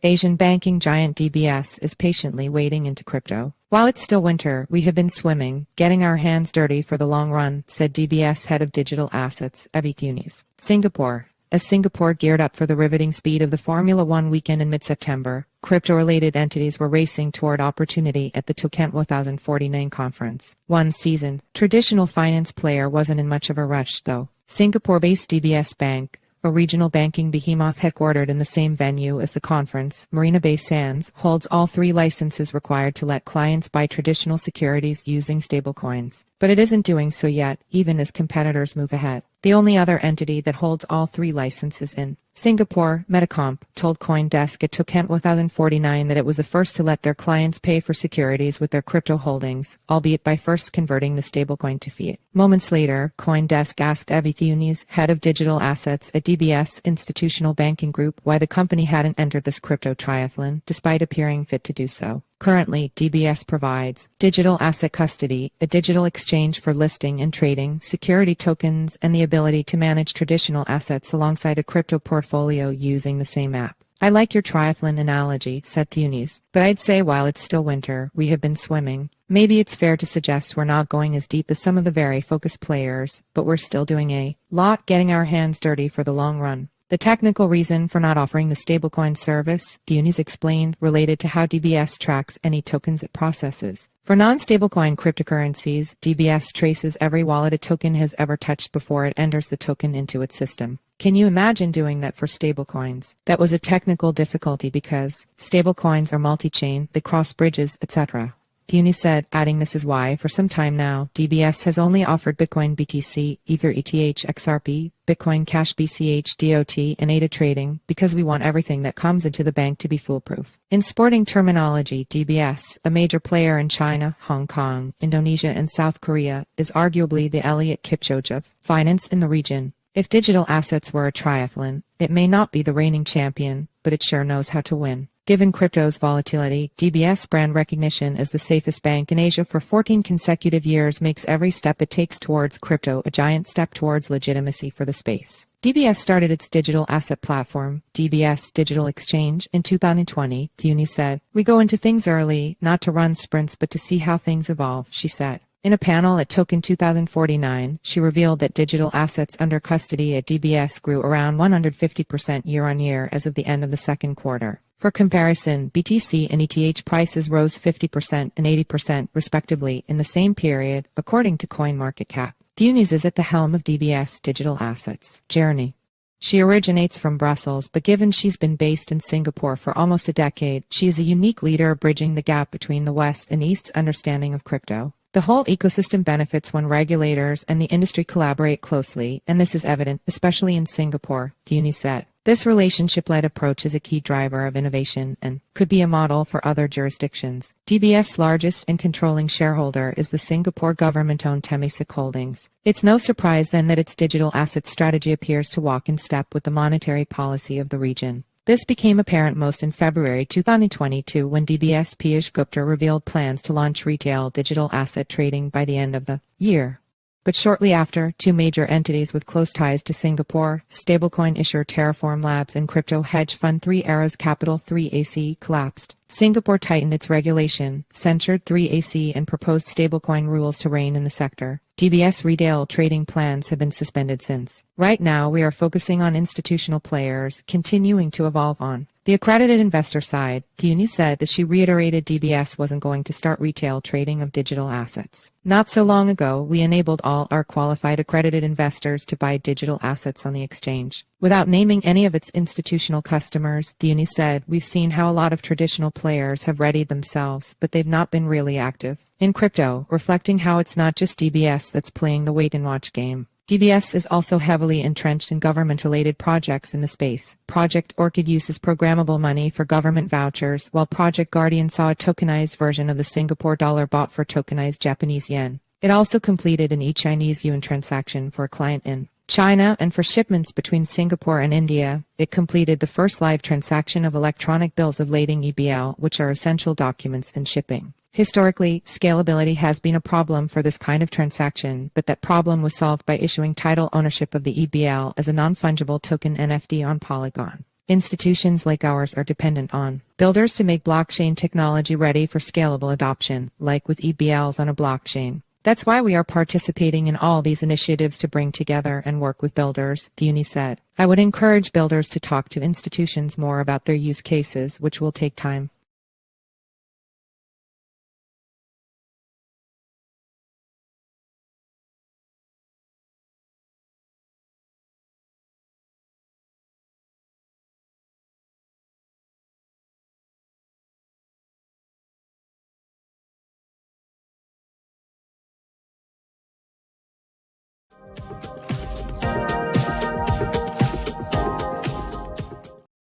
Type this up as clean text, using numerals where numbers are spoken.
Asian banking giant DBS is patiently wading into crypto. While it's still winter, we have been swimming, getting our hands dirty for the long run, said DBS head of digital assets, Evy Theunis. Singapore. As Singapore geared up for the riveting speed of the Formula One weekend in mid-September, crypto-related entities were racing toward opportunity at the Token 2049 conference. One seasoned, traditional finance player wasn't in much of a rush, though. Singapore-based DBS Bank, a regional banking behemoth headquartered in the same venue as the conference, Marina Bay Sands, holds all 3 licenses required to let clients buy traditional securities using stablecoins. But it isn't doing so yet, even as competitors move ahead. The only other entity that holds all 3 licenses in Singapore, Metacomp, told CoinDesk at Token 2049 that it was the first to let their clients pay for securities with their crypto holdings, albeit by first converting the stablecoin to fiat. Moments later, CoinDesk asked Evy Theunis, head of digital assets at DBS Institutional Banking Group, why the company hadn't entered this crypto triathlon, despite appearing fit to do so. Currently, DBS provides digital asset custody, a digital exchange for listing and trading, security tokens, and the ability to manage traditional assets alongside a crypto portfolio using the same app. I like your triathlon analogy, said Theunis, but I'd say while it's still winter, we have been swimming. Maybe it's fair to suggest we're not going as deep as some of the very focused players, but we're still doing a lot getting our hands dirty for the long run. The technical reason for not offering the stablecoin service, Theunis explained, related to how DBS tracks any tokens it processes. For non-stablecoin cryptocurrencies, DBS traces every wallet a token has ever touched before it enters the token into its system. Can you imagine doing that for stablecoins? That was a technical difficulty because stablecoins are multi-chain, they cross bridges, etc. Theunis said, adding this is why, for some time now, DBS has only offered Bitcoin BTC, Ether ETH XRP, Bitcoin Cash BCH DOT, and ADA trading, because we want everything that comes into the bank to be foolproof. In sporting terminology, DBS, a major player in China, Hong Kong, Indonesia, and South Korea, is arguably the Elliot Kipchoge of finance in the region. If digital assets were a triathlon, it may not be the reigning champion, but it sure knows how to win. Given crypto's volatility, DBS brand recognition as the safest bank in Asia for 14 consecutive years makes every step it takes towards crypto a giant step towards legitimacy for the space. DBS started its digital asset platform, DBS Digital Exchange, in 2020, Theunis said. We go into things early, not to run sprints but to see how things evolve, she said. In a panel at Token 2049, she revealed that digital assets under custody at DBS grew around 150% year-on-year as of the end of the second quarter. For comparison, BTC and ETH prices rose 50% and 80% respectively in the same period, according to CoinMarketCap. Theunis is at the helm of DBS Digital Assets journey. She originates from Brussels, but given she's been based in Singapore for almost a decade, she is a unique leader bridging the gap between the West and East's understanding of crypto. The whole ecosystem benefits when regulators and the industry collaborate closely, and this is evident, especially in Singapore, Theunis said. This relationship-led approach is a key driver of innovation and could be a model for other jurisdictions. DBS' largest and controlling shareholder is the Singapore government-owned Temasek Holdings. It's no surprise then that its digital asset strategy appears to walk in step with the monetary policy of the region. This became apparent most in February 2022 when DBS Piyush Gupta revealed plans to launch retail digital asset trading by the end of the year. But shortly after, 2 major entities with close ties to Singapore, stablecoin issuer Terraform Labs and crypto hedge fund 3 Arrows Capital 3AC, collapsed. Singapore tightened its regulation, censured 3AC, and proposed stablecoin rules to reign in the sector. DBS retail trading plans have been suspended since. Right now, we are focusing on institutional players, continuing to evolve on the accredited investor side. Theunis said that she reiterated DBS wasn't going to start retail trading of digital assets. Not so long ago, we enabled all our qualified accredited investors to buy digital assets on the exchange. Without naming any of its institutional customers, Theunis said, we've seen how a lot of traditional players have readied themselves, but they've not been really active in crypto, reflecting how it's not just DBS that's playing the wait-and-watch game. DBS is also heavily entrenched in government-related projects in the space. Project Orchid uses programmable money for government vouchers, while Project Guardian saw a tokenized version of the Singapore dollar bought for tokenized Japanese yen. It also completed an e-Chinese yuan transaction for a client in China, and for shipments between Singapore and India, it completed the first live transaction of electronic bills of lading EBL, which are essential documents in shipping. Historically, scalability has been a problem for this kind of transaction, but that problem was solved by issuing title ownership of the EBL as a non-fungible token NFT on Polygon. institutions like ours are dependent on builders to make blockchain technology ready for scalable adoption, like with EBLs on a blockchain. That's why we are participating in all these initiatives to bring together and work with builders, Theunis said. I would encourage builders to talk to institutions more about their use cases, which will take time.